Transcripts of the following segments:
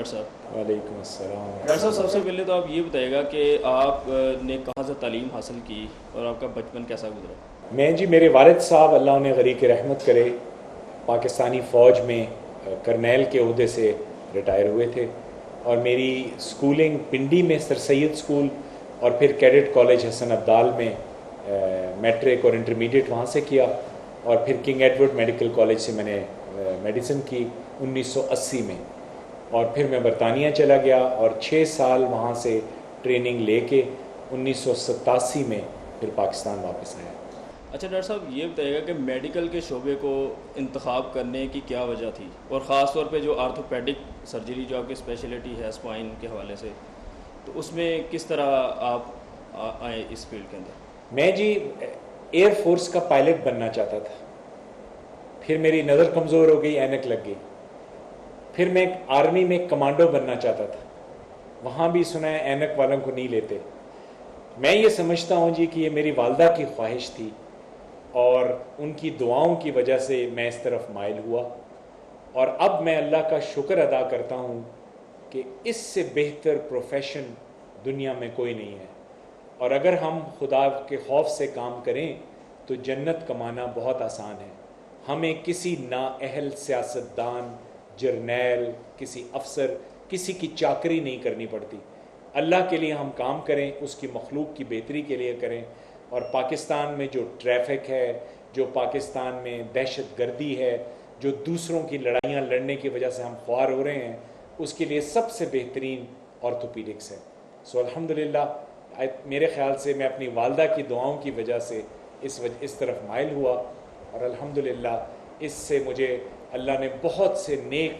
Doctor صاحب۔ وعلیکم السلام۔ ڈاکٹر صاحب سب سے پہلے تو آپ یہ بتائیے گا کہ آپ نے کہاں سے تعلیم حاصل کی اور آپ کا بچپن کیسا گزرا؟ میں جی میرے والد صاحب اللہ انہیں غریق رحمت کرے پاکستانی فوج میں کرنیل کے عہدے سے ریٹائر ہوئے تھے، اور میری سکولنگ پنڈی میں سر سید سکول اور پھر کیڈٹ کالج حسن عبدال میں میٹرک اور انٹرمیڈیٹ وہاں سے کیا، اور پھر کنگ ایڈورڈ میڈیکل کالج سے میں نے میڈیسن کی 1980 میں، اور پھر میں برطانیہ چلا گیا اور 6 سال وہاں سے ٹریننگ لے کے 1987 میں پھر پاکستان واپس آیا۔ اچھا ڈاکٹر صاحب یہ بتائیے گا کہ میڈیکل کے شعبے کو انتخاب کرنے کی کیا وجہ تھی، اور خاص طور پہ جو آرتھوپیڈک سرجری جو آپ کی اسپیشلٹی ہے اسپائن کے حوالے سے، تو اس میں کس طرح آپ آئے اس فیلڈ کے اندر؟ میں جی ایئر فورس کا پائلٹ بننا چاہتا تھا، پھر میری نظر کمزور ہو گئی، اینک لگ گئی، پھر میں آرمی میں کمانڈو بننا چاہتا تھا، وہاں بھی سنا ہے اینک والوں کو نہیں لیتے۔ میں یہ سمجھتا ہوں جی کہ یہ میری والدہ کی خواہش تھی، اور ان کی دعاؤں کی وجہ سے میں اس طرف مائل ہوا، اور اب میں اللہ کا شکر ادا کرتا ہوں کہ اس سے بہتر پروفیشن دنیا میں کوئی نہیں ہے، اور اگر ہم خدا کے خوف سے کام کریں تو جنت کمانا بہت آسان ہے۔ ہمیں کسی نااہل سیاستدان، جرنیل، کسی افسر، کسی کی چاکری نہیں کرنی پڑتی۔ اللہ کے لیے ہم کام کریں، اس کی مخلوق کی بہتری کے لیے کریں، اور پاکستان میں جو ٹریفک ہے، جو پاکستان میں دہشت گردی ہے، جو دوسروں کی لڑائیاں لڑنے کی وجہ سے ہم خوار ہو رہے ہیں، اس کے لیے سب سے بہترین آرتھوپیڈکس ہے۔ سو الحمدللہ میرے خیال سے میں اپنی والدہ کی دعاؤں کی وجہ سے اس طرف مائل ہوا، اور الحمدللہ اس سے مجھے اللہ نے بہت سے نیک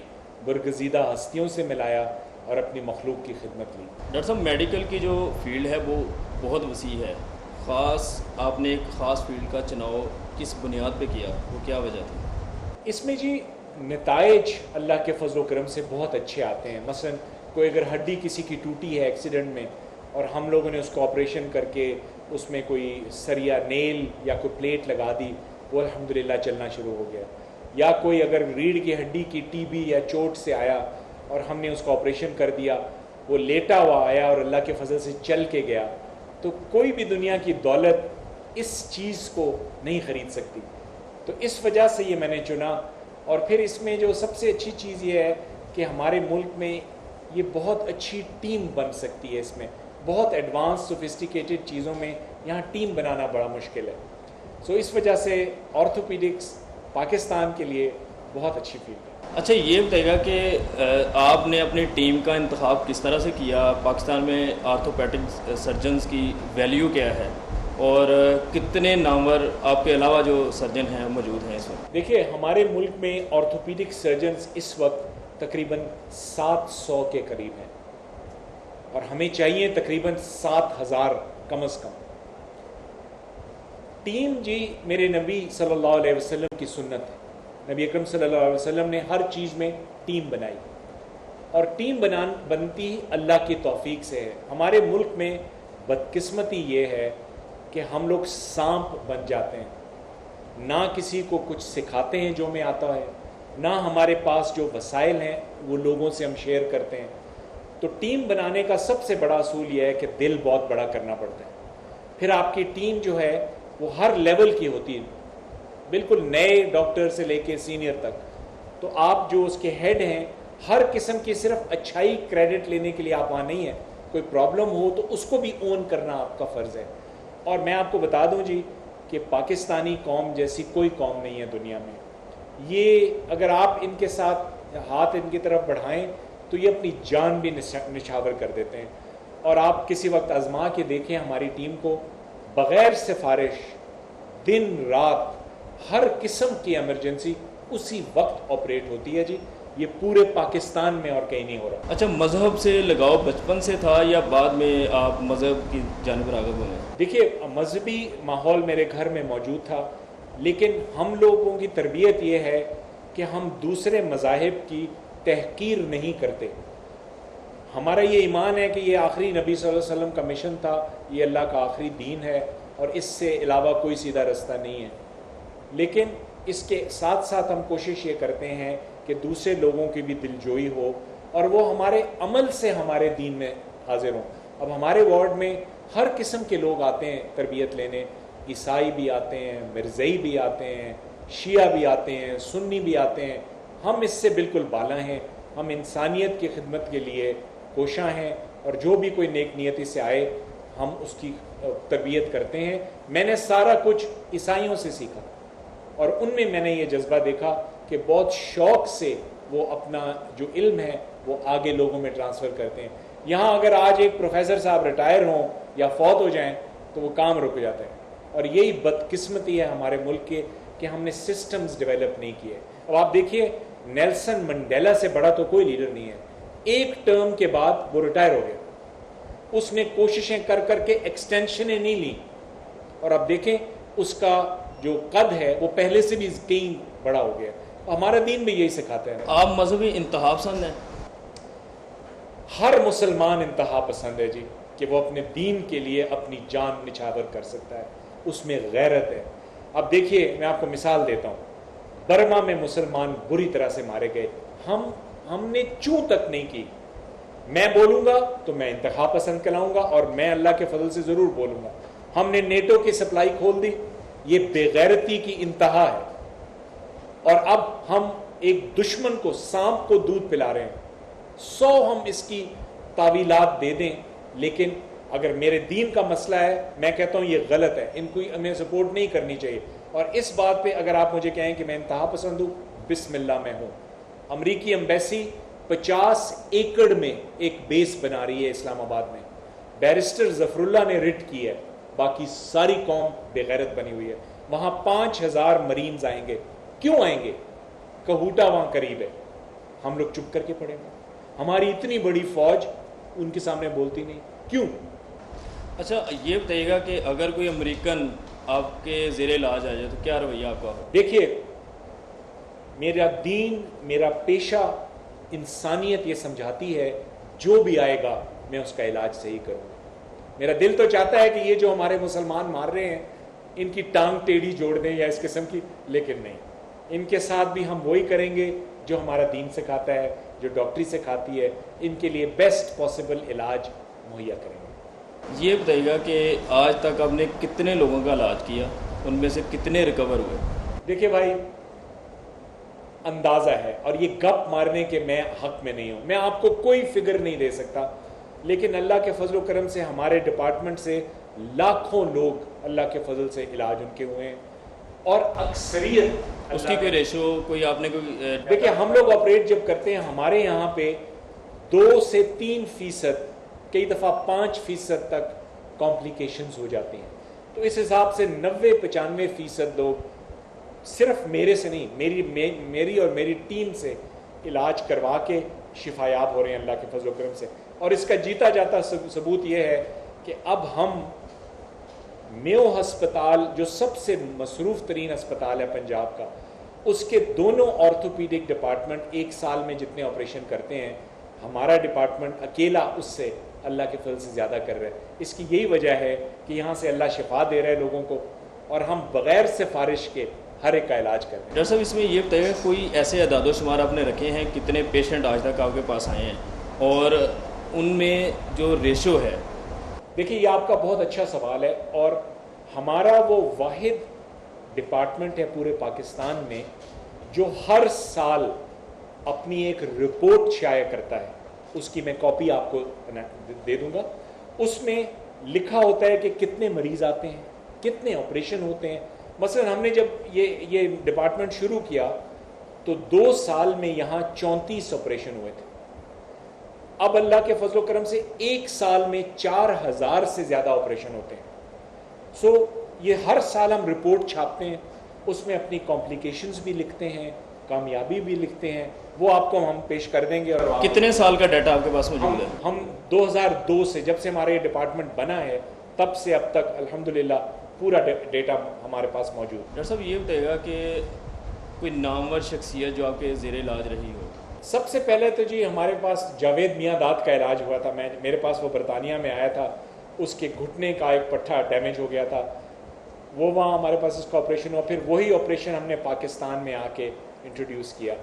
برگزیدہ ہستیوں سے ملایا اور اپنی مخلوق کی خدمت لی۔ ڈاکٹر صاحب میڈیکل کی جو فیلڈ ہے وہ بہت وسیع ہے، آپ نے ایک خاص فیلڈ کا چناؤ کس بنیاد پہ کیا، وہ کیا وجہ تھی؟ اس میں جی نتائج اللہ کے فضل و کرم سے بہت اچھے آتے ہیں۔ مثلا کوئی اگر ہڈی کسی کی ٹوٹی ہے ایکسیڈنٹ میں، اور ہم لوگوں نے اس کو آپریشن کر کے اس میں کوئی سریا نیل یا کوئی پلیٹ لگا دی، وہ الحمدللہ چلنا شروع ہو گیا۔ یا کوئی اگر ریڑھ کی ہڈی کی ٹی بی یا چوٹ سے آیا اور ہم نے اس کو آپریشن کر دیا، وہ لیٹا ہوا آیا اور اللہ کے فضل سے چل کے گیا۔ تو کوئی بھی دنیا کی دولت اس چیز کو نہیں خرید سکتی، تو اس وجہ سے یہ میں نے چنا۔ اور پھر اس میں جو سب سے اچھی چیز یہ ہے کہ ہمارے ملک میں یہ بہت اچھی ٹیم بن سکتی ہے، اس میں بہت ایڈوانس سوفسٹیکیٹڈ چیزوں میں یہاں ٹیم بنانا بڑا مشکل ہے۔ سو اس وجہ سے آرتھوپیڈکس پاکستان کے لیے بہت اچھی فیلڈ ہے۔ اچھا یہ بتائیے گا کہ آپ نے اپنی ٹیم کا انتخاب کس طرح سے کیا؟ پاکستان میں آرتھوپیڈک سرجنز کی ویلیو کیا ہے، اور کتنے نامور آپ کے علاوہ جو سرجن ہیں موجود ہیں اس وقت؟ دیکھیے ہمارے ملک میں آرتھوپیڈک سرجنز اس وقت تقریباً 700 کے قریب ہیں، اور ہمیں چاہیے تقریباً 7000 کم از کم۔ ٹیم جی میرے نبی صلی اللہ علیہ وسلم کی سنت ہے۔ نبی اکرم صلی اللہ علیہ وسلم نے ہر چیز میں ٹیم بنائی، اور ٹیم بنتی اللہ کی توفیق سے ہے۔ ہمارے ملک میں بدقسمتی یہ ہے کہ ہم لوگ سانپ بن جاتے ہیں، نہ کسی کو کچھ سکھاتے ہیں جو میں آتا ہے، نہ ہمارے پاس جو وسائل ہیں وہ لوگوں سے ہم شیئر کرتے ہیں۔ تو ٹیم بنانے کا سب سے بڑا اصول یہ ہے کہ دل بہت بڑا کرنا پڑتا ہے۔ پھر آپ کی ٹیم جو ہے وہ ہر لیول کی ہوتی ہے، بالکل نئے ڈاکٹر سے لے کے سینئر تک۔ تو آپ جو اس کے ہیڈ ہیں، ہر قسم کی صرف اچھائی کریڈٹ لینے کے لیے آپ وہاں نہیں ہیں، کوئی پرابلم ہو تو اس کو بھی اون کرنا آپ کا فرض ہے۔ اور میں آپ کو بتا دوں جی کہ پاکستانی قوم جیسی کوئی قوم نہیں ہے دنیا میں۔ یہ اگر آپ ان کے ساتھ ہاتھ ان کی طرف بڑھائیں تو یہ اپنی جان بھی نچھاور کر دیتے ہیں۔ اور آپ کسی وقت آزما کے دیکھیں ہماری ٹیم کو، بغیر سفارش دن رات ہر قسم کی ایمرجنسی اسی وقت آپریٹ ہوتی ہے جی۔ یہ پورے پاکستان میں اور کہیں نہیں ہو رہا۔ اچھا مذہب سے لگاؤ بچپن سے تھا یا بعد میں آپ مذہب کی جانب راغب ہوئے؟ دیکھیے مذہبی ماحول میرے گھر میں موجود تھا، لیکن ہم لوگوں کی تربیت یہ ہے کہ ہم دوسرے مذاہب کی تحقیر نہیں کرتے۔ ہمارا یہ ایمان ہے کہ یہ آخری نبی صلی اللہ علیہ وسلم کا مشن تھا، یہ اللہ کا آخری دین ہے، اور اس سے علاوہ کوئی سیدھا رستہ نہیں ہے۔ لیکن اس کے ساتھ ساتھ ہم کوشش یہ کرتے ہیں کہ دوسرے لوگوں کی بھی دلجوئی ہو، اور وہ ہمارے عمل سے ہمارے دین میں حاضر ہوں. اب ہمارے وارڈ میں ہر قسم کے لوگ آتے ہیں تربیت لینے, عیسائی بھی آتے ہیں, مرزئی بھی آتے ہیں, شیعہ بھی آتے ہیں, سنی بھی آتے ہیں. ہم اس سے بالکل بالا ہیں. ہم انسانیت کی خدمت کے لیے کوشاں ہیں, اور جو بھی کوئی نیک نیتی سے آئے ہم اس کی تربیت کرتے ہیں. میں نے سارا کچھ عیسائیوں سے سیکھا, اور ان میں میں نے یہ جذبہ دیکھا کہ بہت شوق سے وہ اپنا جو علم ہے وہ آگے لوگوں میں ٹرانسفر کرتے ہیں. یہاں اگر آج ایک پروفیسر صاحب ریٹائر ہوں یا فوت ہو جائیں تو وہ کام رک جاتا ہے, اور یہی بدقسمتی ہے ہمارے ملک کے کہ ہم نے سسٹمز ڈیولپ نہیں کیے. اب آپ دیکھیے نیلسن منڈیلا سے بڑا تو کوئی لیڈر نہیں ہے. ایک ٹرم کے بعد وہ ریٹائر ہو گیا. اس نے کوششیں کر کر کے ایکسٹینشنیں نہیں لی, اور اب دیکھیں اس کا جو قد ہے وہ پہلے سے بھی کہیں بڑا ہو گیا. ہمارا دین بھی یہی سکھاتا ہے. آپ مذہبی انتہا پسند ہیں؟ ہر مسلمان انتہا پسند ہے جی, کہ وہ اپنے دین کے لیے اپنی جان نچھاور کر سکتا ہے, اس میں غیرت ہے. اب دیکھیے میں آپ کو مثال دیتا ہوں, برما میں مسلمان بری طرح سے مارے گئے, ہم نے چوں تک نہیں کی. میں بولوں گا تو میں انتہا پسند کہلاؤں گا, اور میں اللہ کے فضل سے ضرور بولوں گا. ہم نے نیٹو کی سپلائی کھول دی, یہ بے غیرتی کی انتہا ہے. اور اب ہم ایک دشمن کو, سانپ کو دودھ پلا رہے ہیں. 100 ہم اس کی تعویلات دے دیں, لیکن اگر میرے دین کا مسئلہ ہے میں کہتا ہوں یہ غلط ہے, ان کو ہمیں سپورٹ نہیں کرنی چاہیے. اور اس بات پہ اگر آپ مجھے کہیں کہ میں انتہا پسند ہوں, بسم اللہ میں ہوں. امریکی ایمبیسی 50 ایکڑ میں ایک بیس بنا رہی ہے اسلام آباد میں. بیرسٹر ظفر اللہ نے رٹ کی ہے, باقی ساری قوم بے غیرت بنی ہوئی ہے. وہاں 5000 مرینز آئیں گے. کیوں آئیں گے؟ کہوٹا وہاں قریب ہے. ہم لوگ چپ کر کے پڑیں گے. ہماری اتنی بڑی فوج ان کے سامنے بولتی نہیں, کیوں؟ اچھا یہ بتائیے گا کہ اگر کوئی امریکن آپ کے زیر علاج آ جائے تو کیا رویہ آپ کا ہو؟ دیکھیے میرا دین, میرا پیشہ, انسانیت یہ سمجھاتی ہے جو بھی آئے گا میں اس کا علاج صحیح کروں. میرا دل تو چاہتا ہے کہ یہ جو ہمارے مسلمان مار رہے ہیں ان کی ٹانگ ٹیڑھی جوڑ دیں یا اس قسم کی, لیکن نہیں, ان کے ساتھ بھی ہم وہی کریں گے جو ہمارا دین سکھاتا ہے, جو ڈاکٹری سکھاتی ہے. ان کے لیے بیسٹ پاسبل علاج مہیا کریں گے. یہ بتائیے گا کہ آج تک آپ نے کتنے لوگوں کا علاج کیا, ان میں سے کتنے ریکور ہوئے؟ دیکھیے بھائی اندازہ ہے, اور یہ گپ مارنے کے میں حق میں نہیں ہوں, میں آپ کو کوئی فگر نہیں دے سکتا, لیکن اللہ کے فضل و کرم سے ہمارے ڈپارٹمنٹ سے لاکھوں لوگ اللہ کے فضل سے علاج ان کے ہوئے ہیں. اور اکثریت اس کی کوئی ریشو کوئی آپ نے کوئی دیکھیے ہم لوگ آپریٹ جب کرتے ہیں ہمارے یہاں پہ 2 سے 3%, کئی دفعہ 5% تک کمپلیکیشنز ہو جاتی ہیں. تو اس حساب سے 90-95% لوگ صرف میرے سے نہیں, میری اور میری ٹیم سے علاج کروا کے شفا یاب ہو رہے ہیں اللہ کے فضل و کرم سے. اور اس کا جیتا جاتا ثبوت یہ ہے کہ اب ہم میو ہسپتال جو سب سے مصروف ترین ہسپتال ہے پنجاب کا, اس کے دونوں آرتھوپیڈک ڈپارٹمنٹ ایک سال میں جتنے آپریشن کرتے ہیں ہمارا ڈپارٹمنٹ اکیلا اس سے اللہ کے فضل سے زیادہ کر رہا ہے. اس کی یہی وجہ ہے کہ یہاں سے اللہ شفا دے رہا ہے لوگوں کو, اور ہم بغیر سفارش کے ہر ایک کا علاج کر رہے ہیں. ڈاکٹر صاحب اس میں یہ بتائیے گا کوئی ایسے اعداد و شمار آپ نے رکھے ہیں کتنے پیشنٹ آج تک آپ کے پاس آئے ہیں, اور ان میں جو ریشو ہے؟ دیکھیے یہ آپ کا بہت اچھا سوال ہے, اور ہمارا وہ واحد ڈپارٹمنٹ ہے پورے پاکستان میں جو ہر سال اپنی ایک رپورٹ شائع کرتا ہے. اس کی میں کاپی آپ کو دے دوں گا. اس میں لکھا ہوتا ہے کہ کتنے مریض آتے ہیں, کتنے آپریشن ہوتے ہیں. مثلا ہم نے جب یہ ڈپارٹمنٹ شروع کیا تو 2 سال میں یہاں 34 آپریشن ہوئے تھے. اب اللہ کے فضل و کرم سے 1 سال میں 4000 سے زیادہ آپریشن ہوتے ہیں. سو یہ ہر سال ہم رپورٹ چھاپتے ہیں, اس میں اپنی کمپلیکیشنز بھی لکھتے ہیں, کامیابی بھی لکھتے ہیں, وہ آپ کو ہم پیش کر دیں گے. اور کتنے سال کا ڈیٹا آپ کے پاس موجود ہے؟ ہم 2002 سے جب سے ہمارا یہ ڈپارٹمنٹ بنا ہے تب سے اب تک الحمدللہ پورا ڈیٹا ہمارے پاس موجود. ڈاکٹر صاحب یہ بتائیے گا کہ کوئی نامور شخصیت جو آپ کے زیر علاج رہی ہو؟ سب سے پہلے تو جی ہمارے پاس جاوید میاں داد کا علاج ہوا تھا. میرے پاس وہ برطانیہ میں آیا تھا, اس کے گھٹنے کا ایک پٹھا ڈیمیج ہو گیا تھا, وہ وہاں ہمارے پاس اس کا آپریشن ہوا. پھر وہی آپریشن ہم نے پاکستان میں آ کے انٹروڈیوس کیا.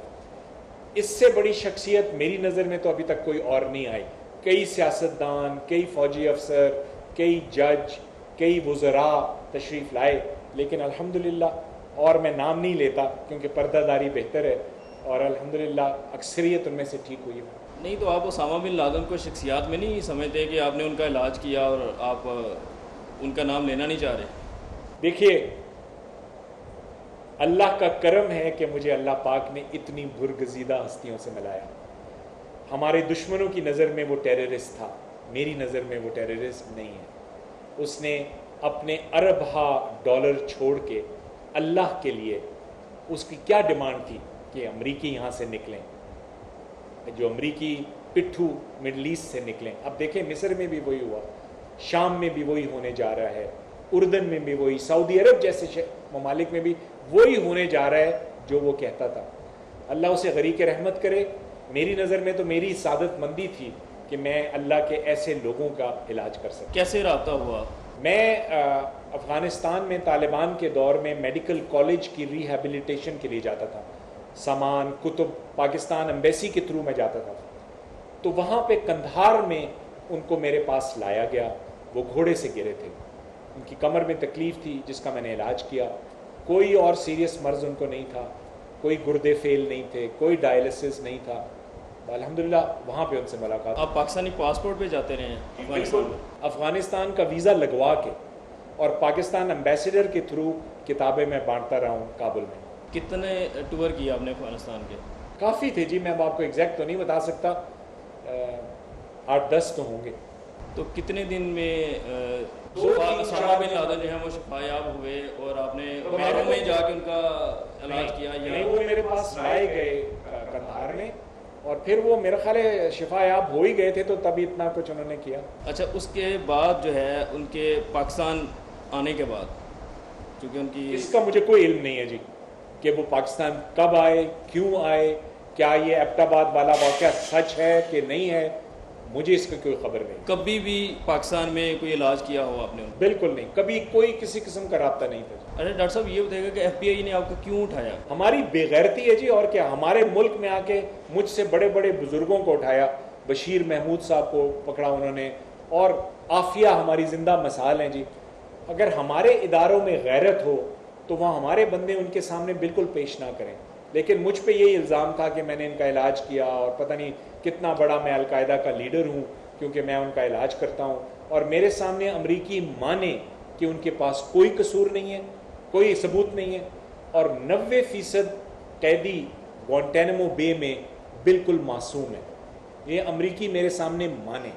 اس سے بڑی شخصیت میری نظر میں تو ابھی تک کوئی اور نہیں آئی. کئی سیاستدان، کئی فوجی افسر، کئی جج، کئی وزراء تشریف لائے، لیکن الحمدللہ، اور میں نام نہیں لیتا کیونکہ پردہ داری بہتر ہے، اور الحمدللہ اکثریت ان میں سے ٹھیک ہوئی ہے. نہیں تو آپ اسامہ بن لادن کو شخصیات میں نہیں سمجھتے کہ آپ نے ان کا علاج کیا اور آپ ان کا نام لینا نہیں چاہ رہے؟ دیکھیے، اللہ کا کرم ہے کہ مجھے اللہ پاک نے اتنی برگزیدہ ہستیوں سے ملایا. ہمارے دشمنوں کی نظر میں وہ ٹیررسٹ تھا، میری نظر میں وہ ٹیررسٹ نہیں ہے. اس نے اپنے اربہ ڈالر چھوڑ کے اللہ کے لیے، اس کی کیا ڈیمانڈ تھی کہ امریکی یہاں سے نکلیں، جو امریکی پٹھو مڈل ایسٹ سے نکلیں. اب دیکھیں مصر میں بھی وہی ہوا، شام میں بھی وہی ہونے جا رہا ہے، اردن میں بھی وہی، سعودی عرب جیسے ممالک میں بھی وہی ہونے جا رہا ہے جو وہ کہتا تھا. اللہ اسے غریق رحمت کرے. میری نظر میں تو میری سعادت مندی تھی کہ میں اللہ کے ایسے لوگوں کا علاج کر سکتا. کیسے رابطہ ہوا؟ میں افغانستان میں طالبان کے دور میں میڈیکل کالج کی ریہیبلیٹیشن کے لیے جاتا تھا. سامان، کتب، پاکستان ایمبیسی کے تھرو میں جاتا تھا. تو وہاں پہ کندھار میں ان کو میرے پاس لایا گیا. وہ گھوڑے سے گرے تھے، ان کی کمر میں تکلیف تھی جس کا میں نے علاج کیا. کوئی اور سیریس مرض ان کو نہیں تھا، کوئی گردے فیل نہیں تھے، کوئی ڈائلسس نہیں تھا. الحمدللہ وہاں پہ ان سے ملاقات. آپ پاکستانی پاسپورٹ پہ جاتے رہے ہیں افغانستان میں؟ افغانستان کا ویزا لگوا کے اور پاکستان ایمبیسیڈر کے تھرو کتابیں میں بانٹتا رہا ہوں کابل میں. کتنے ٹور کیے آپ نے افغانستان کے؟ کافی تھے جی، میں اب آپ کو ایگزیکٹ تو نہیں بتا سکتا، 8-10 تو ہوں گے. تو کتنے دن میں اسامہ بن لادن جو ہے وہ شفایاب ہوئے اور آپ نے بیرون میں جا کے ان کا علاج کیا؟ نہیں، وہ میرے پاس لائے گئے کندھار میں، اور پھر وہ میرا خیال ہے شفا یاب ہو ہی گئے تھے، تو تبھی اتنا کچھ انہوں نے کیا. اچھا، اس کے بعد جو ہے ان کے پاکستان آنے کے بعد، چونکہ ان کی اس کا مجھے کوئی علم نہیں ہے جی کہ وہ پاکستان کب آئے، کیوں آئے، کیا یہ ایبٹ آباد والا واقعہ سچ ہے کہ نہیں ہے، مجھے اس کی کوئی خبر نہیں. کبھی بھی پاکستان میں کوئی علاج کیا ہو آپ نے؟ بالکل نہیں، کبھی کوئی کسی قسم کا رابطہ نہیں تھا. اچھا ڈاکٹر صاحب، یہ بتائیے گا کہ ایف بی آئی نے آپ کو کیوں اٹھایا؟ ہماری بے غیرتی ہے جی، اور کیا. ہمارے ملک میں آ کے مجھ سے بڑے بڑے بزرگوں کو اٹھایا. بشیر محمود صاحب کو پکڑا انہوں نے، اور عافیہ ہماری زندہ مثال ہیں جی. اگر ہمارے اداروں میں غیرت ہو تو وہاں ہمارے بندے ان کے سامنے بالکل پیش نہ کریں. لیکن مجھ پہ یہی الزام تھا کہ میں نے ان کا علاج کیا، اور پتہ نہیں کتنا بڑا میں القاعدہ کا لیڈر ہوں کیونکہ میں ان کا علاج کرتا ہوں. اور میرے سامنے امریکی مانے کہ ان کے پاس کوئی قصور نہیں ہے، کوئی ثبوت نہیں ہے، اور 90% قیدی گوانٹینمو بے میں بالکل معصوم ہے. یہ امریکی میرے سامنے مانے،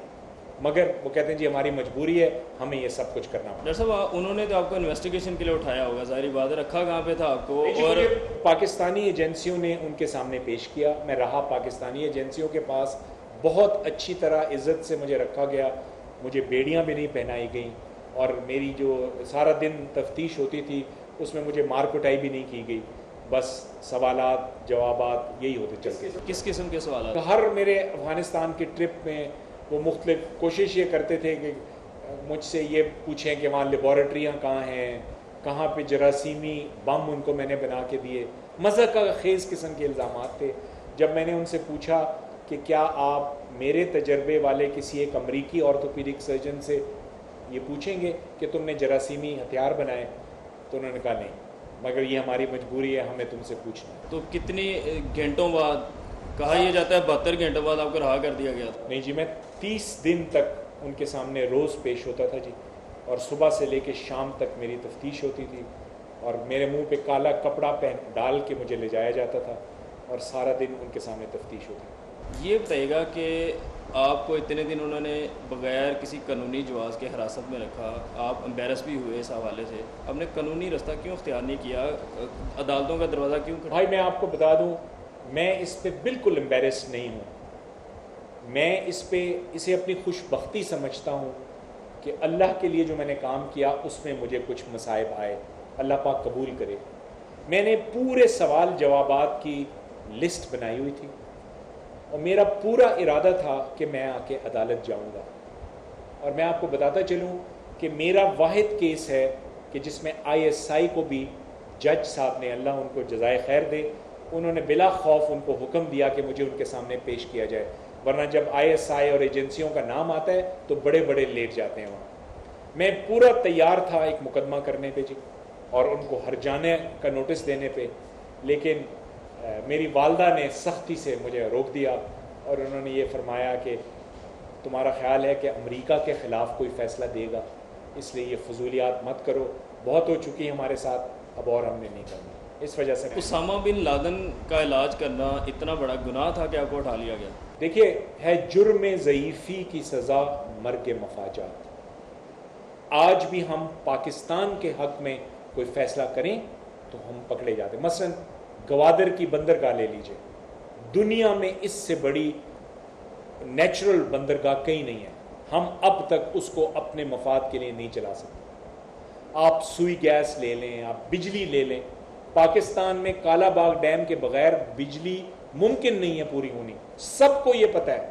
مگر وہ کہتے ہیں جی ہماری مجبوری ہے، ہمیں یہ سب کچھ کرنا ہوگا. ڈاکٹر صاحب، انہوں نے تو آپ کو انویسٹیگیشن کے لیے اٹھایا ہوگا، ظاہری بات ہے. رکھا کہاں پہ تھا آپ کو؟ اور پاکستانی ایجنسیوں نے ان کے سامنے پیش کیا. میں رہا پاکستانی ایجنسیوں کے پاس، بہت اچھی طرح عزت سے مجھے رکھا گیا. مجھے بیڑیاں بھی نہیں پہنائی گئیں، اور میری جو سارا دن تفتیش ہوتی تھی اس میں مجھے مار کٹائی بھی نہیں کی گئی. بس سوالات جوابات یہی ہوتے چلتے. کس قسم کے سوالات؟ ہر میرے افغانستان کی ٹرپ میں وہ مختلف کوشش یہ کرتے تھے کہ مجھ سے یہ پوچھیں کہ وہاں لیبارٹریاں کہاں ہیں، کہاں پہ جراثیمی بم ان کو میں نے بنا کے دیے. مذہب کا خیز قسم کے الزامات تھے. جب میں نے ان سے پوچھا کہ کیا آپ میرے تجربے والے کسی ایک امریکی آرتھوپیڈک سرجن سے یہ پوچھیں گے کہ تم نے جراثیمی ہتھیار بنائے، تو انہوں نے کہا نہیں، مگر یہ ہماری مجبوری ہے، ہمیں تم سے پوچھنا. تو کتنی گھنٹوں بعد؟ کہا یہ جاتا ہے 72 گھنٹوں بعد آپ کو رہا کر دیا گیا تھا. نہیں جی، میں 30 دن تک ان کے سامنے روز پیش ہوتا تھا جی، اور صبح سے لے کے شام تک میری تفتیش ہوتی تھی، اور میرے منہ پہ کالا کپڑا ڈال کے مجھے لے جایا جاتا تھا، اور سارا دن ان کے سامنے تفتیش ہوتی تھی. یہ بتائیے گا کہ آپ کو اتنے دن انہوں نے بغیر کسی قانونی جواز کے حراست میں رکھا، آپ امبیرس بھی ہوئے اس حوالے سے، آپ نے قانونی رستہ کیوں اختیار نہیں کیا؟ عدالتوں کا دروازہ کیوں کھٹا؟ بھائی میں آپ کو بتا دوں، میں اس پہ بالکل امبیرس نہیں ہوں. میں اسے اپنی خوش بختی سمجھتا ہوں کہ اللہ کے لیے جو میں نے کام کیا اس میں مجھے کچھ مصائب آئے، اللہ پاک قبول کرے. میں نے پورے سوال جوابات کی لسٹ بنائی ہوئی تھی، اور میرا پورا ارادہ تھا کہ میں آ کے عدالت جاؤں گا. اور میں آپ کو بتاتا چلوں کہ میرا واحد کیس ہے کہ جس میں ISI کو بھی جج صاحب نے، اللہ ان کو جزائے خیر دے، انہوں نے بلا خوف ان کو حکم دیا کہ مجھے ان کے سامنے پیش کیا جائے، ورنہ جب ISI اور ایجنسیوں کا نام آتا ہے تو بڑے بڑے لیٹ جاتے ہیں وہاں. میں پورا تیار تھا ایک مقدمہ کرنے پہ جی، اور ان کو ہر جانے کا نوٹس دینے پہ، لیکن میری والدہ نے سختی سے مجھے روک دیا اور انہوں نے یہ فرمایا کہ تمہارا خیال ہے کہ امریکہ کے خلاف کوئی فیصلہ دے گا، اس لیے یہ فضولیات مت کرو، بہت ہو چکی ہمارے ساتھ، اب اور ہم نے نہیں کرنا. اس وجہ سے اسامہ بن لادن کا علاج کرنا اتنا بڑا گناہ تھا کہ آپ کو اٹھا لیا گیا؟ دیکھیے، ہے جرم ضعیفی کی سزا مرگ مفاجات. آج بھی ہم پاکستان کے حق میں کوئی فیصلہ کریں تو ہم پکڑے جاتے. مثلا گوادر کی بندرگاہ لے لیجئے، دنیا میں اس سے بڑی نیچرل بندرگاہ کہیں نہیں ہے، ہم اب تک اس کو اپنے مفاد کے لیے نہیں چلا سکتے. آپ سوئی گیس لے لیں، آپ بجلی لے لیں، پاکستان میں کالا باغ ڈیم کے بغیر بجلی ممکن نہیں ہے پوری ہونی، سب کو یہ پتہ ہے.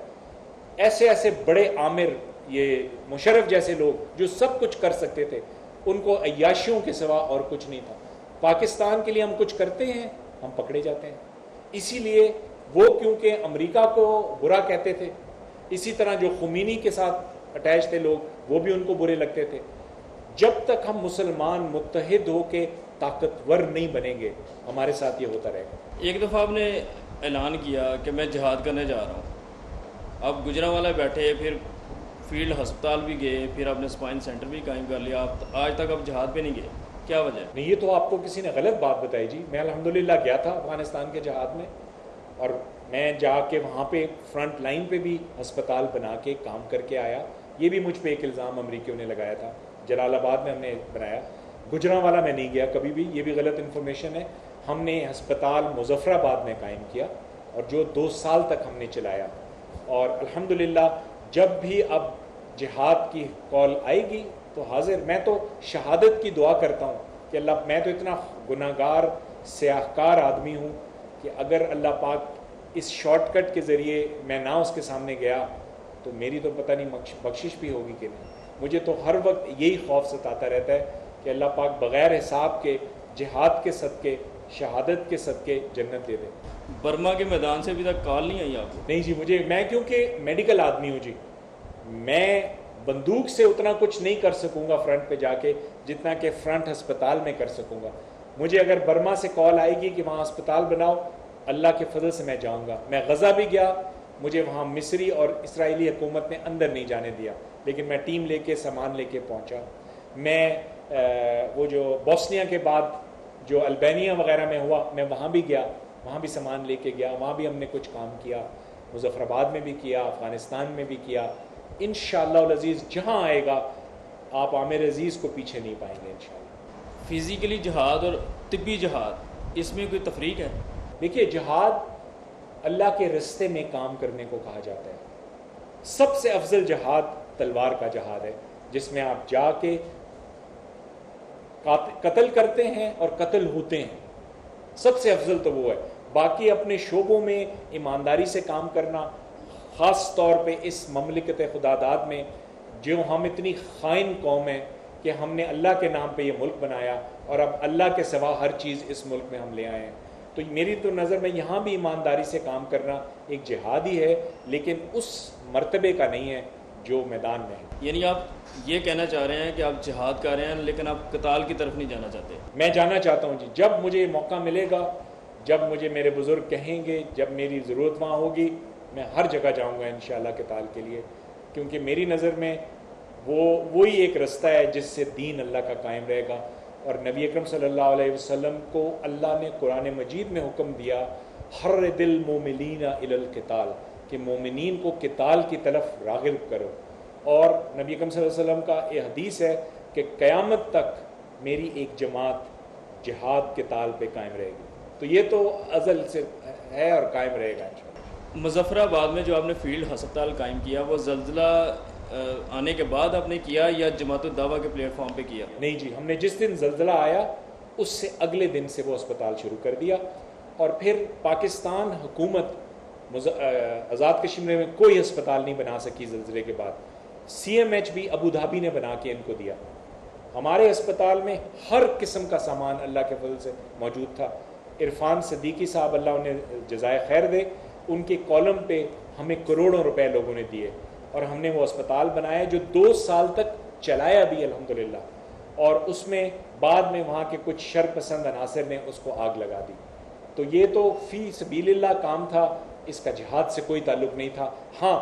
ایسے ایسے بڑے عامر، یہ مشرف جیسے لوگ جو سب کچھ کر سکتے تھے، ان کو عیاشیوں کے سوا اور کچھ نہیں تھا. پاکستان کے لیے ہم کچھ کرتے ہیں، ہم پکڑے جاتے ہیں. اسی لیے وہ کیونکہ امریکہ کو برا کہتے تھے، اسی طرح جو خمینی کے ساتھ اٹیچ تھے لوگ، وہ بھی ان کو برے لگتے تھے. جب تک ہم مسلمان متحد ہو کے طاقتور نہیں بنیں گے، ہمارے ساتھ یہ ہوتا رہے گا. ایک دفعہ آپ نے اعلان کیا کہ میں جہاد کرنے جا رہا ہوں، اب گجرانوالہ بیٹھے، پھر فیلڈ ہسپتال بھی گئے، پھر آپ نے اسپائن سینٹر بھی قائم کر لیا، آپ آج تک اب جہاد پہ نہیں گئے، کیا وجہ ہے؟ نہیں، یہ تو آپ کو کسی نے غلط بات بتائی جی. میں الحمدللہ گیا تھا افغانستان کے جہاد میں، اور میں جا کے وہاں پہ فرنٹ لائن پہ بھی ہسپتال بنا کے کام کر کے آیا. یہ بھی مجھ پہ ایک الزام امریکیوں نے لگایا تھا، جلال آباد میں ہم نے بنایا، گجرانوالہ میں نہیں گیا کبھی بھی، یہ بھی غلط انفارمیشن ہے. ہم نے ہسپتال مظفر آباد میں قائم کیا، اور جو 2 سال تک ہم نے چلایا. اور الحمدللہ جب بھی اب جہاد کی کال آئے گی تو حاضر. میں تو شہادت کی دعا کرتا ہوں کہ اللہ، میں تو اتنا گناہ گار سیاہ کار آدمی ہوں کہ اگر اللہ پاک اس شارٹ کٹ کے ذریعے میں نہ اس کے سامنے گیا تو میری تو پتہ نہیں بخشش بھی ہوگی کہ نہیں. مجھے تو ہر وقت یہی خوف ستاتا رہتا ہے کہ اللہ پاک بغیر حساب کے جہاد کے صدقے، شہادت کے صدقے جنت دے دے. برما کے میدان سے ابھی تک کال نہیں آئی آپ کو؟ نہیں جی، میں کیونکہ میڈیکل آدمی ہوں جی، میں بندوق سے اتنا کچھ نہیں کر سکوں گا فرنٹ پہ جا کے جتنا کہ فرنٹ ہسپتال میں کر سکوں گا. مجھے اگر برما سے کال آئے گی کہ وہاں ہسپتال بناؤ، اللہ کے فضل سے میں جاؤں گا. میں غزہ بھی گیا، مجھے وہاں مصری اور اسرائیلی حکومت نے اندر نہیں جانے دیا، لیکن میں ٹیم لے کے سامان لے کے پہنچا. میں وہ جو بوسنیا کے بعد جو البینیا وغیرہ میں ہوا، میں وہاں بھی گیا، وہاں بھی سامان لے کے گیا، وہاں بھی ہم نے کچھ کام کیا. مظفر آباد میں بھی کیا، افغانستان میں بھی کیا. انشاءاللہ العزیز جہاں آئے گا آپ عامر عزیز کو پیچھے نہیں پائیں گے انشاءاللہ. فزیکلی جہاد اور طبی جہاد، اس میں کوئی تفریق ہے؟ دیکھیے، جہاد اللہ کے رستے میں کام کرنے کو کہا جاتا ہے. سب سے افضل جہاد تلوار کا جہاد ہے، جس میں آپ جا کے قتل کرتے ہیں اور قتل ہوتے ہیں. سب سے افضل تو وہ ہے. باقی اپنے شعبوں میں ایمانداری سے کام کرنا، خاص طور پہ اس مملکت خدا داد میں جو ہم اتنی خائن قوم ہیں کہ ہم نے اللہ کے نام پہ یہ ملک بنایا اور اب اللہ کے سوا ہر چیز اس ملک میں ہم لے آئے ہیں. تو میری تو نظر میں یہاں بھی ایمانداری سے کام کرنا ایک جہاد ہی ہے، لیکن اس مرتبے کا نہیں ہے جو میدان میں ہے. یعنی آپ یہ کہنا چاہ رہے ہیں کہ آپ جہاد کر رہے ہیں لیکن آپ قتال کی طرف نہیں جانا چاہتے؟ میں جانا چاہتا ہوں جی، جب مجھے موقع ملے گا، جب مجھے میرے بزرگ کہیں گے، جب میری ضرورت وہاں ہوگی، میں ہر جگہ جاؤں گا انشاءاللہ قتال کے لیے. کیونکہ میری نظر میں وہی ایک رستہ ہے جس سے دین اللہ کا قائم رہے گا. اور نبی اکرم صلی اللہ علیہ وسلم کو اللہ نے قرآن مجید میں حکم دیا، حرد المومنین الی القتال، کہ مومنین کو قتال کی طرف راغب کرو. اور نبی اکرم صلی اللہ علیہ وسلم کا یہ حدیث ہے کہ قیامت تک میری ایک جماعت جہاد قتال پہ قائم رہے گی. تو یہ تو ازل سے ہے اور قائم رہے گا انشاءاللہ. مظفر آباد میں جو آپ نے فیلڈ ہسپتال قائم کیا، وہ زلزلہ آنے کے بعد آپ نے کیا یا جماعت الدعوہ کے پلیٹ فارم پہ کیا؟ نہیں جی، ہم نے جس دن زلزلہ آیا اس سے اگلے دن سے وہ ہسپتال شروع کر دیا. اور پھر پاکستان حکومت آزاد کشمیر میں کوئی ہسپتال نہیں بنا سکی زلزلے کے بعد. CMH بھی ابو دھابی نے بنا کے ان کو دیا. ہمارے ہسپتال میں ہر قسم کا سامان اللہ کے فضل سے موجود تھا. عرفان صدیقی صاحب اللہ انہیں جزائے خیر دے، ان کے کالم پہ ہمیں کروڑوں روپے لوگوں نے دیے اور ہم نے وہ اسپتال بنایا جو 2 سال تک چلایا بھی الحمدللہ، اور اس میں بعد میں وہاں کے کچھ شر پسند عناصر نے اس کو آگ لگا دی. تو یہ تو فی سبیل اللہ کام تھا، اس کا جہاد سے کوئی تعلق نہیں تھا. ہاں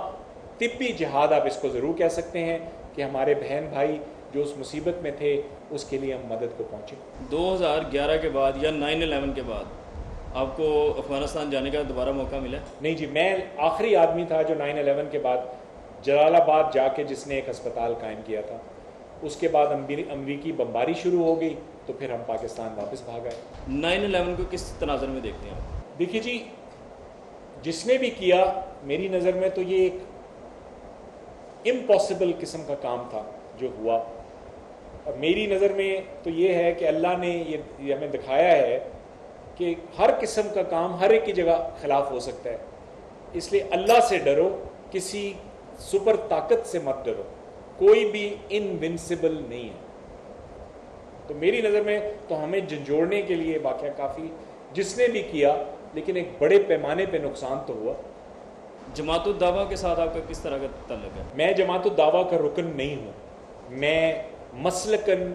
طبی جہاد آپ اس کو ضرور کہہ سکتے ہیں کہ ہمارے بہن بھائی جو اس مصیبت میں تھے اس کے لیے ہم مدد کو پہنچے. 2011 کے بعد یا 9/11 کے بعد آپ کو افغانستان جانے کا دوبارہ موقع ملا؟ نہیں جی، میں آخری آدمی تھا جو 9/11 کے بعد جلال آباد جا کے جس نے ایک اسپتال قائم کیا تھا. اس کے بعد امریکی بمباری شروع ہو گئی تو پھر ہم پاکستان واپس بھاگ آئے. 9/11 کو کس تناظر میں دیکھتے ہیں آپ؟ دیکھیے جی، جس نے بھی کیا میری نظر میں تو یہ ایک امپاسبل قسم کا کام تھا جو ہوا. اور میری نظر میں تو یہ ہے کہ اللہ نے یہ ہمیں دکھایا ہے کہ ہر قسم کا کام ہر ایک کی جگہ خلاف ہو سکتا ہے. اس لیے اللہ سے ڈرو، کسی سپر طاقت سے مت ڈرو، کوئی بھی انونسبل نہیں ہے. تو میری نظر میں تو ہمیں جھنجھوڑنے کے لیے واقعہ کافی جس نے بھی کیا، لیکن ایک بڑے پیمانے پہ نقصان تو ہوا. جماعت الدعوہ کے ساتھ آپ کا کس طرح کا تعلق ہے؟ میں جماعت الدعوہ کا رکن نہیں ہوں. میں مسلکن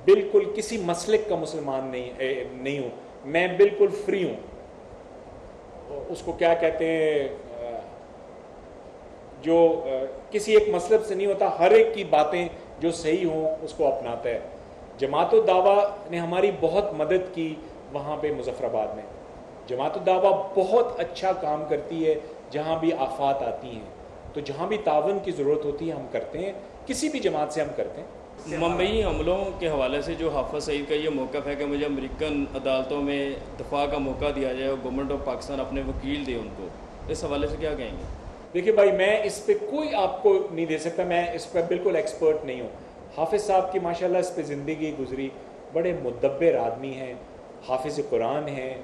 بالکل کسی مسلک کا مسلمان نہیں ہوں. میں بالکل فری ہوں. اس کو کیا کہتے ہیں، جو کسی ایک مسلک سے نہیں ہوتا، ہر ایک کی باتیں جو صحیح ہوں اس کو اپناتا ہے. جماعت الدعوہ نے ہماری بہت مدد کی وہاں پہ مظفر آباد میں. جماعت الدعوہ بہت اچھا کام کرتی ہے جہاں بھی آفات آتی ہیں، تو جہاں بھی تعاون کی ضرورت ہوتی ہے ہم کرتے ہیں، کسی بھی جماعت سے ہم کرتے ہیں. ممبئی حملوں کے حوالے سے جو حافظ سعید کا یہ موقف ہے کہ مجھے امریکن عدالتوں میں دفاع کا موقع دیا جائے اور گورنمنٹ آف پاکستان اپنے وکیل دے ان کو، اس حوالے سے کیا کہیں گے؟ دیکھیے بھائی، میں اس پہ کوئی آپ کو نہیں دے سکتا، میں اس پہ بالکل ایکسپرٹ نہیں ہوں. حافظ صاحب کی ماشاءاللہ اس پہ زندگی گزری، بڑے مدبر آدمی ہیں، حافظ قرآن ہیں،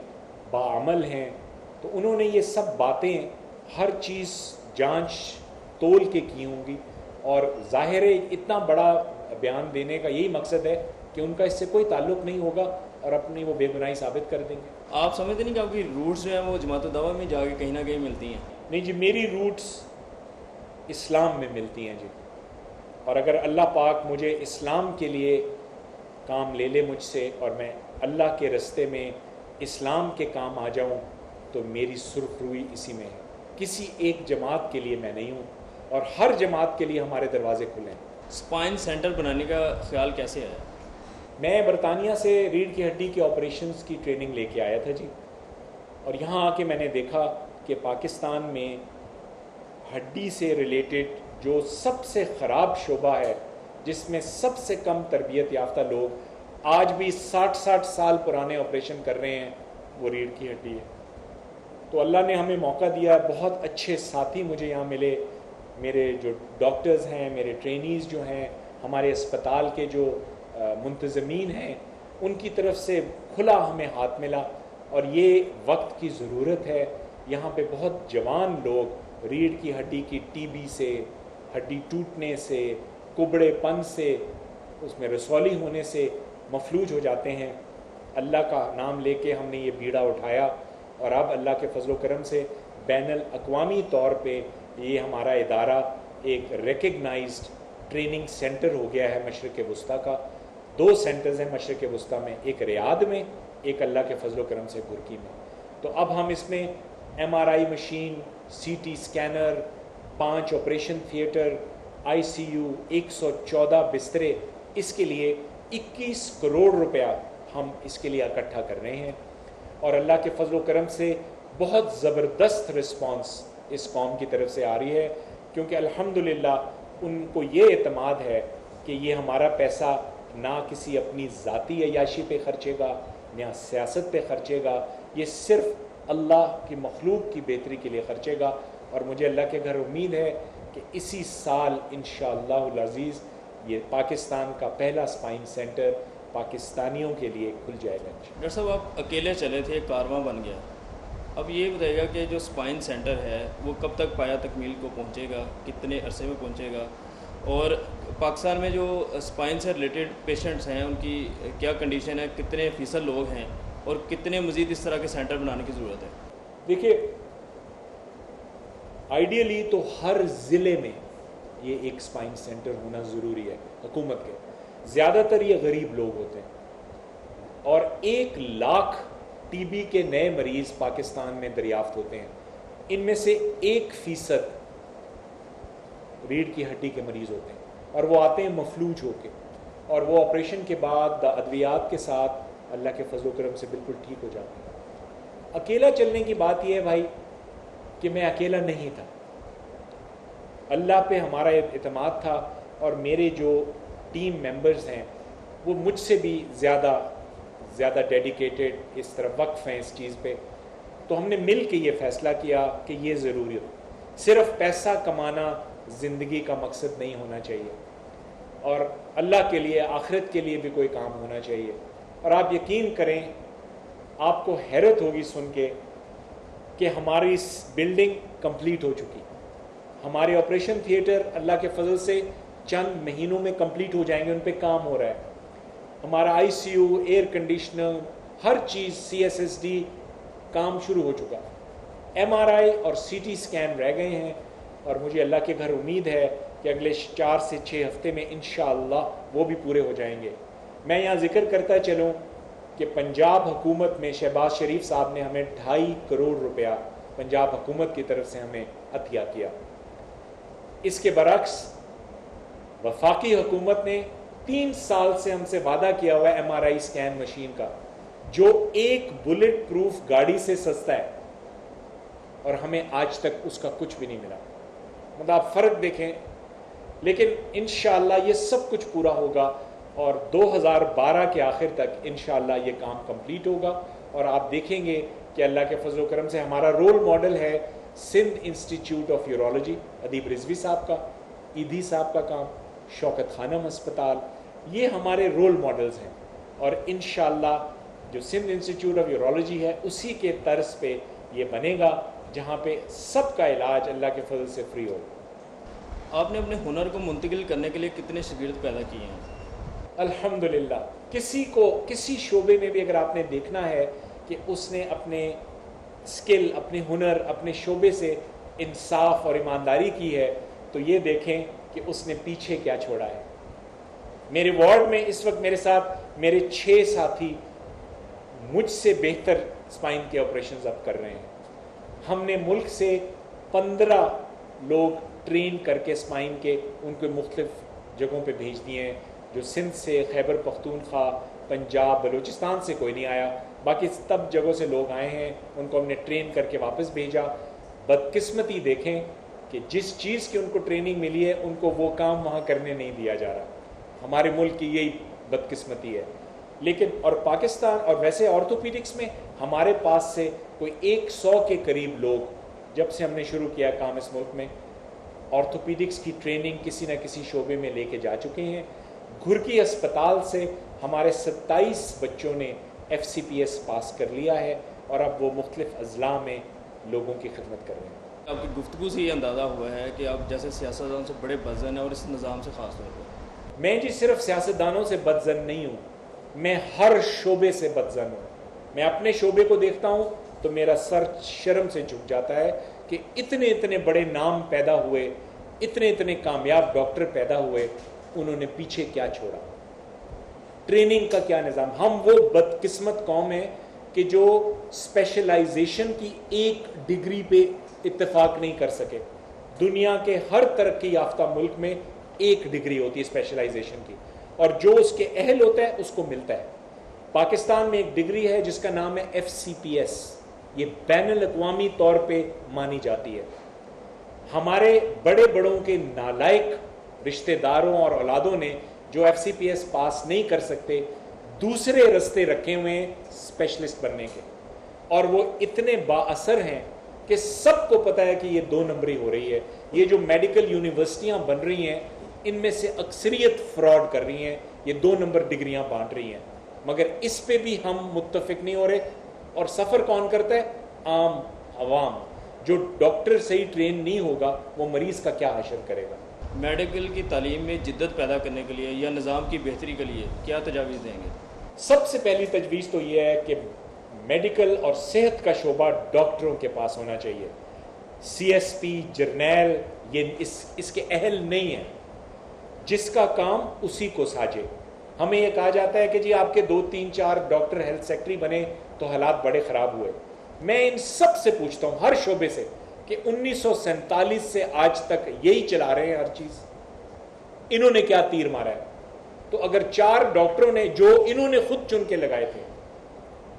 باعمل ہیں. تو انہوں نے یہ سب باتیں ہر چیز جانچ تول کے کی ہوں گی، اور ظاہر ہے اتنا بڑا بیان دینے کا یہی مقصد ہے کہ ان کا اس سے کوئی تعلق نہیں ہوگا اور اپنی وہ بے گناہی ثابت کر دیں گے. آپ سمجھتے نہیں کہ آپ کی روٹس جو ہیں وہ جماعت الدعوہ میں جا کے کہیں نہ کہیں ملتی ہیں؟ نہیں جی، میری روٹس اسلام میں ملتی ہیں جی. اور اگر اللہ پاک مجھے اسلام کے لیے کام لے لے مجھ سے اور میں اللہ کے رستے میں اسلام کے کام آ جاؤں تو میری سرخ روئی اسی میں ہے. کسی ایک جماعت کے لیے میں نہیں ہوں، اور ہر جماعت کے لیے ہمارے دروازے کھلے ہیں. اسپائن سینٹر بنانے کا خیال کیسے آیا؟ میں برطانیہ سے ریڑھ کی ہڈی کے آپریشنز کی ٹریننگ لے کے آیا تھا جی، اور یہاں آ کے میں نے دیکھا کہ پاکستان میں ہڈی سے ریلیٹڈ جو سب سے خراب شعبہ ہے، جس میں سب سے کم تربیت یافتہ لوگ آج بھی 60 سال پرانے آپریشن کر رہے ہیں، وہ ریڑھ کی ہڈی ہے. تو اللہ نے ہمیں موقع دیا، بہت اچھے ساتھی مجھے یہاں ملے، میرے جو ڈاکٹرز ہیں، میرے ٹرینیز جو ہیں، ہمارے اسپتال کے جو منتظمین ہیں، ان کی طرف سے کھلا ہمیں ہاتھ ملا. اور یہ وقت کی ضرورت ہے. یہاں پہ بہت جوان لوگ ریڑھ کی ہڈی کی ٹی بی سے، ہڈی ٹوٹنے سے، کبڑے پن سے، اس میں رسولی ہونے سے مفلوج ہو جاتے ہیں. اللہ کا نام لے کے ہم نے یہ بیڑا اٹھایا، اور اب اللہ کے فضل و کرم سے بین الاقوامی طور پہ یہ ہمارا ادارہ ایک ریکگنائزڈ ٹریننگ سینٹر ہو گیا ہے مشرق وسطیٰ کا. 2 سینٹرز ہیں مشرق وسطیٰ میں، ایک ریاض میں، ایک اللہ کے فضل و کرم سے گرکی میں. تو اب ہم اس میں MRI machine, CT scanner, 5 operation theatre, ICU، 114 بسترے، اس کے لیے 21 کروڑ روپیہ ہم اس کے لیے اکٹھا کر رہے ہیں. اور اللہ کے فضل و کرم سے بہت زبردست رسپانس اس قوم کی طرف سے آ رہی ہے، کیونکہ الحمدللہ ان کو یہ اعتماد ہے کہ یہ ہمارا پیسہ نہ کسی اپنی ذاتی عیاشی پہ خرچے گا، نہ سیاست پہ خرچے گا، یہ صرف اللہ کی مخلوق کی بہتری کے لیے خرچے گا. اور مجھے اللہ کے گھر امید ہے کہ اسی سال انشاءاللہ العزیز یہ پاکستان کا پہلا اسپائن سینٹر پاکستانیوں کے لیے کھل جائے گا. ڈاکٹر صاحب، آپ اکیلے چلے تھے، کارواں بن گیا. اب یہ بتائیے گا کہ جو اسپائن سینٹر ہے وہ کب تک پایا تکمیل کو پہنچے گا، کتنے عرصے میں پہنچے گا، اور پاکستان میں جو اسپائن سے ریلیٹڈ پیشنٹس ہیں ان کی کیا کنڈیشن ہے، کتنے فیصد لوگ ہیں اور کتنے مزید اس طرح کے سینٹر بنانے کی ضرورت ہے؟ دیکھیے آئیڈیلی تو ہر ضلع میں یہ ایک اسپائن سینٹر ہونا ضروری ہے حکومت کے. زیادہ تر یہ غریب لوگ ہوتے ہیں اور 1,00,000 ٹی بی کے نئے مریض پاکستان میں دریافت ہوتے ہیں. ان میں سے 1% ریڑھ کی ہڈی کے مریض ہوتے ہیں اور وہ آتے ہیں مفلوج ہو کے, اور وہ آپریشن کے بعد ادویات کے ساتھ اللہ کے فضل و کرم سے بالکل ٹھیک ہو جاتے ہیں. اکیلا چلنے کی بات یہ ہے بھائی کہ میں اکیلا نہیں تھا, اللہ پہ ہمارا اعتماد تھا اور میرے جو ٹیم ممبرز ہیں وہ مجھ سے بھی زیادہ ڈیڈیکیٹڈ اس طرح وقف ہیں اس چیز پہ. تو ہم نے مل کے یہ فیصلہ کیا کہ یہ ضروری ہو. صرف پیسہ کمانا زندگی کا مقصد نہیں ہونا چاہیے, اور اللہ کے لیے آخرت کے لیے بھی کوئی کام ہونا چاہیے. اور آپ یقین کریں, آپ کو حیرت ہوگی سن کے کہ ہماری اس بلڈنگ کمپلیٹ ہو چکی. ہمارے آپریشن تھیٹر اللہ کے فضل سے چند مہینوں میں کمپلیٹ ہو جائیں گے, ان پہ کام ہو رہا ہے. ہمارا آئی سی یو, ایئر کنڈیشنر, ہر چیز, CSSD کام شروع ہو چکا. MRI اور CT اسکین رہ گئے ہیں, اور مجھے اللہ کے گھر امید ہے کہ اگلے 4 سے 6 ہفتے میں انشاءاللہ وہ بھی پورے ہو جائیں گے. میں یہاں ذکر کرتا چلوں کہ پنجاب حکومت میں شہباز شریف صاحب نے ہمیں 2.5 کروڑ روپیہ پنجاب حکومت کی طرف سے ہمیں عطیہ کیا. اس کے برعکس وفاقی حکومت نے 3 سال سے ہم سے وعدہ کیا ہوا ہے MRI اسکین مشین کا, جو ایک بلٹ پروف گاڑی سے سستا ہے, اور ہمیں آج تک اس کا کچھ بھی نہیں ملا. مطلب آپ فرق دیکھیں. لیکن انشاءاللہ یہ سب کچھ پورا ہوگا اور 2012 کے آخر تک انشاءاللہ یہ کام کمپلیٹ ہوگا. اور آپ دیکھیں گے کہ اللہ کے فضل و کرم سے ہمارا رول ماڈل ہے سندھ انسٹیٹیوٹ آف یورولوجی, ادیب رضوی صاحب کا, ایدھی صاحب کا کام, شوکت خانم ہسپتال, یہ ہمارے رول ماڈلز ہیں. اور انشاءاللہ جو سندھ انسٹیٹیوٹ آف یورولوجی ہے اسی کے طرز پہ یہ بنے گا, جہاں پہ سب کا علاج اللہ کے فضل سے فری ہو. آپ نے اپنے ہنر کو منتقل کرنے کے لیے کتنے شاگرد پیدا کیے ہیں؟ الحمدللہ کسی شعبے میں بھی اگر آپ نے دیکھنا ہے کہ اس نے اپنے سکل, اپنے ہنر, اپنے شعبے سے انصاف اور ایمانداری کی ہے, تو یہ دیکھیں کہ اس نے پیچھے کیا چھوڑا ہے. میرے وارڈ میں اس وقت میرے ساتھ میرے 6 ساتھی مجھ سے بہتر اسپائن کے آپریشنز اب کر رہے ہیں. ہم نے ملک سے 15 لوگ ٹرین کر کے اسپائن کے ان کو مختلف جگہوں پہ بھیج دیے ہیں, جو سندھ سے, خیبر پختونخوا, پنجاب, بلوچستان سے کوئی نہیں آیا, باقی تب جگہوں سے لوگ آئے ہیں, ان کو ہم نے ٹرین کر کے واپس بھیجا. بدقسمتی دیکھیں کہ جس چیز کی ان کو ٹریننگ ملی ہے ان کو وہ کام وہاں کرنے نہیں دیا جا رہا. ہمارے ملک کی یہی بدقسمتی ہے. لیکن اور پاکستان, اور ویسے آرتھوپیڈکس میں ہمارے پاس سے کوئی 100 کے قریب لوگ, جب سے ہم نے شروع کیا کام اس ملک میں, آرتھوپیڈکس کی ٹریننگ کسی نہ کسی شعبے میں لے کے جا چکے ہیں. گھرکی اسپتال سے ہمارے 27 بچوں نے FCPS پاس کر لیا ہے, اور اب وہ مختلف اضلاع میں لوگوں کی خدمت کر رہے ہیں. آپ کی گفتگو سے یہ اندازہ ہوا ہے کہ آپ جیسے سیاستدان سے بڑے بدظن ہیں, اور اس نظام سے خاص طور پر. میں جی صرف سیاستدانوں سے بدظن نہیں ہوں, میں ہر شعبے سے بدظن ہوں. میں اپنے شعبے کو دیکھتا ہوں تو میرا سر شرم سے جھک جاتا ہے کہ اتنے بڑے نام پیدا ہوئے, اتنے کامیاب ڈاکٹر پیدا ہوئے, انہوں نے پیچھے کیا چھوڑا, ٹریننگ کا کیا نظام. ہم وہ بدقسمت قوم ہیں کہ جو اسپیشلائزیشن کی ایک ڈگری پہ اتفاق نہیں کر سکے. دنیا کے ہر ترقی یافتہ ملک میں ایک ڈگری ہوتی ہے اسپیشلائزیشن کی, اور جو اس کے اہل ہوتا ہے اس کو ملتا ہے. پاکستان میں ایک ڈگری ہے جس کا نام ہے FCPS, یہ بین الاقوامی طور پہ مانی جاتی ہے. ہمارے بڑے بڑوں کے نالائق رشتہ داروں اور اولادوں نے جو FCPS پاس نہیں کر سکتے, دوسرے رستے رکھے ہوئے ہیں اسپیشلسٹ بننے کے, اور وہ اتنے با اثر ہیں کہ سب کو پتہ ہے کہ یہ 2 نمبری ہو رہی ہے. یہ جو میڈیکل یونیورسٹیاں بن رہی ہیں ان میں سے اکثریت فراڈ کر رہی ہیں, یہ 2 نمبر ڈگریاں بانٹ رہی ہیں. مگر اس پہ بھی ہم متفق نہیں ہو رہے. اور سفر کون کرتا ہے؟ عام عوام. جو ڈاکٹر صحیح ٹرین نہیں ہوگا وہ مریض کا کیا حشر کرے گا. میڈیکل کی تعلیم میں جدت پیدا کرنے کے لیے یا نظام کی بہتری کے لیے کیا تجاویز دیں گے؟ سب سے پہلی تجویز تو یہ ہے کہ میڈیکل اور صحت کا شعبہ ڈاکٹروں کے پاس ہونا چاہیے. سی ایس پی, جرنیل یہ اس کے اہل نہیں ہیں. جس کا کام اسی کو ساجے. ہمیں یہ کہا جاتا ہے کہ جی آپ کے 2 3 4 ڈاکٹر ہیلتھ سیکٹری بنے تو حالات بڑے خراب ہوئے. میں ان سب سے پوچھتا ہوں, ہر شعبے سے, کہ 1947 سے آج تک یہی چلا رہے ہیں ہر چیز. انہوں نے کیا تیر مارا ہے؟ تو اگر 4 ڈاکٹروں نے, جو انہوں نے خود چن کے لگائے تھے,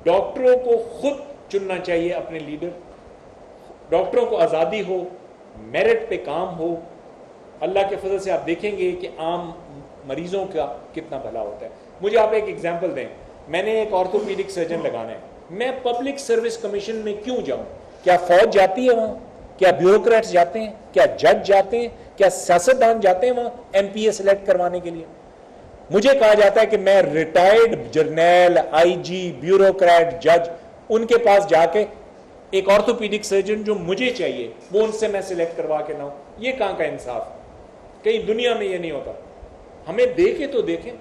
ڈاکٹروں کو خود چننا چاہیے اپنے لیڈر. ڈاکٹروں کو آزادی ہو, میرٹ پہ کام ہو. اللہ کے فضل سے آپ دیکھیں گے کہ عام مریضوں کا کتنا بھلا ہوتا ہے. مجھے آپ ایک ایگزامپل دیں. میں نے ایک آرتھوپیڈک سرجن لگانا ہے, میں پبلک سروس کمیشن میں کیوں جاؤں؟ کیا فوج جاتی ہے وہاں؟ کیا بیوروکریٹس جاتے ہیں؟ کیا جج جاتے ہیں؟ کیا سیاستدان جاتے ہیں وہاں ایم پی اے سلیکٹ کروانے کے لیے؟ مجھے کہا جاتا ہے کہ میں ریٹائرڈ جرنیل, آئی جی, بیوروکریٹ, جج, ان کے پاس جا کے ایک آرتھوپیڈک سرجن جو مجھے چاہیے وہ ان سے میں سلیکٹ کروا کے لاؤں. یہ کہاں کا انصاف؟ کہیں دنیا میں یہ نہیں ہوتا. ہمیں دیکھے تو دیکھیں,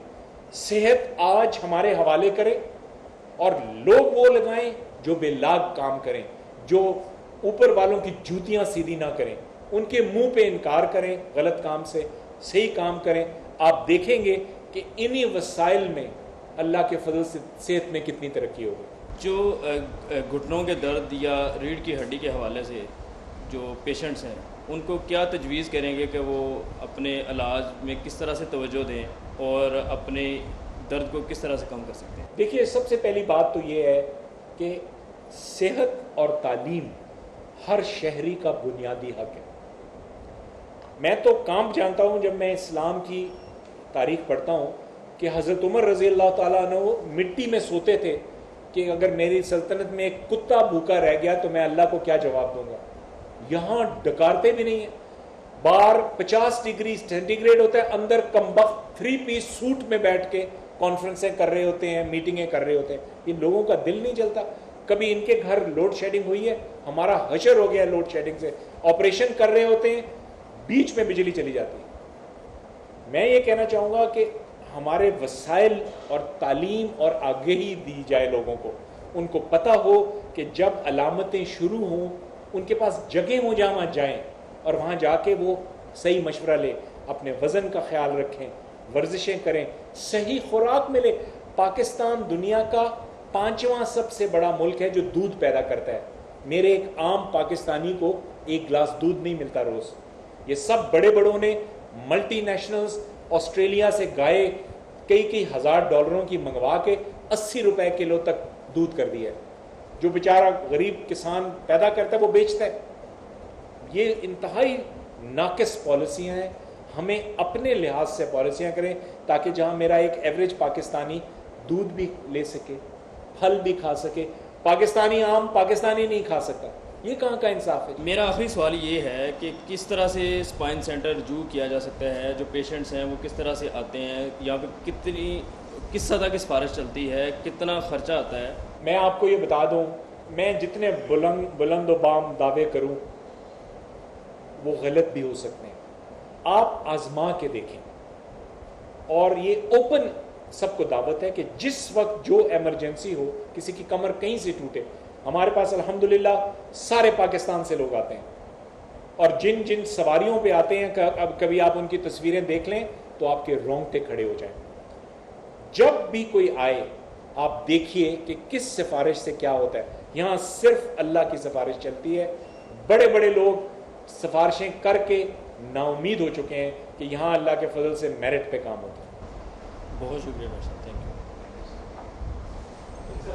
صحت آج ہمارے حوالے کرے اور لوگ وہ لگائیں جو بے لاگ کام کریں, جو اوپر والوں کی جوتیاں سیدھی نہ کریں, ان کے منہ پہ انکار کریں غلط کام سے, صحیح کام کریں. آپ دیکھیں گے کہ انہی وسائل میں اللہ کے فضل سے صحت میں کتنی ترقی ہوگی. جو گھٹنوں کے درد یا ریڑھ کی ہڈی کے حوالے سے جو پیشنٹس ہیں, ان کو کیا تجویز کریں گے کہ وہ اپنے علاج میں کس طرح سے توجہ دیں اور اپنے درد کو کس طرح سے کم کر سکتے ہیں؟ دیکھیے, سب سے پہلی بات تو یہ ہے کہ صحت اور تعلیم ہر شہری کا بنیادی حق ہے. میں تو کانپ جانتا ہوں جب میں اسلام کی تاریخ پڑھتا ہوں کہ حضرت عمر رضی اللہ تعالیٰ عنہ مٹی میں سوتے تھے کہ اگر میری سلطنت میں ایک کتا بھوکا رہ گیا تو میں اللہ کو کیا جواب دوں گا. یہاں ڈکارتے بھی نہیں ہیں. باہر 50 ڈگری سینٹی گریڈ ہوتا ہے, اندر کمبخت 3 پیس سوٹ میں بیٹھ کے کانفرنسیں کر رہے ہوتے ہیں, میٹنگیں کر رہے ہوتے ہیں. یہ لوگوں کا دل نہیں چلتا. کبھی ان کے گھر لوڈ شیڈنگ ہوئی ہے؟ ہمارا حشر ہو گیا لوڈ شیڈنگ سے. آپریشن کر رہے ہوتے ہیں, بیچ میں بجلی چلی جاتی ہے. میں یہ کہنا چاہوں گا کہ ہمارے وسائل اور تعلیم اور آگہی دی جائے لوگوں کو. ان کو پتہ ہو کہ جب علامتیں شروع ہوں ان کے پاس جگہ ہو جہاں جائیں اور وہاں جا کے وہ صحیح مشورہ لے, اپنے وزن کا خیال رکھیں, ورزشیں کریں, صحیح خوراک ملے. پاکستان دنیا کا 5واں سب سے بڑا ملک ہے جو دودھ پیدا کرتا ہے. میرے ایک عام پاکستانی کو 1 گلاس دودھ نہیں ملتا روز. یہ سب بڑے بڑوں نے ملٹی نیشنلز آسٹریلیا سے گائے کئی ہزار ڈالروں کی منگوا کے 80 روپے کلو تک دودھ کر دیا ہے. جو بیچارہ غریب کسان پیدا کرتا ہے وہ بیچتا ہے. یہ انتہائی ناقص پالیسیاں ہیں. ہمیں اپنے لحاظ سے پالیسیاں کریں تاکہ جہاں میرا ایک ایوریج پاکستانی دودھ بھی لے سکے, پھل بھی کھا سکے, پاکستانی آم پاکستانی نہیں کھا سکتا. یہ کہاں کا انصاف ہے؟ میرا آخری سوال یہ ہے کہ کس طرح سے اسپائن سینٹر رجوع کیا جا سکتا ہے؟ جو پیشنٹس ہیں وہ کس طرح سے آتے ہیں, یا پھر کس سطح کی سفارش چلتی ہے, کتنا خرچہ آتا ہے؟ میں آپ کو یہ بتا دوں, میں جتنے بلند و بام دعوے کروں وہ غلط بھی ہو سکتے ہیں. آپ آزما کے دیکھیں. اور یہ اوپن سب کو دعوت ہے کہ جس وقت جو ایمرجنسی ہو, کسی کی کمر کہیں سے ٹوٹے, ہمارے پاس الحمدللہ سارے پاکستان سے لوگ آتے ہیں. اور جن سواریوں پہ آتے ہیں, اب کبھی آپ ان کی تصویریں دیکھ لیں تو آپ کے رونگٹے کھڑے ہو جائیں. جب بھی کوئی آئے آپ دیکھیے کہ کس سفارش سے کیا ہوتا ہے. یہاں صرف اللہ کی سفارش چلتی ہے. بڑے بڑے لوگ سفارشیں کر کے نا امید ہو چکے ہیں کہ یہاں اللہ کے فضل سے میرٹ پہ کام ہوتا ہے. بہت شکریہ ڈاکٹر صاحب, تھینک یو.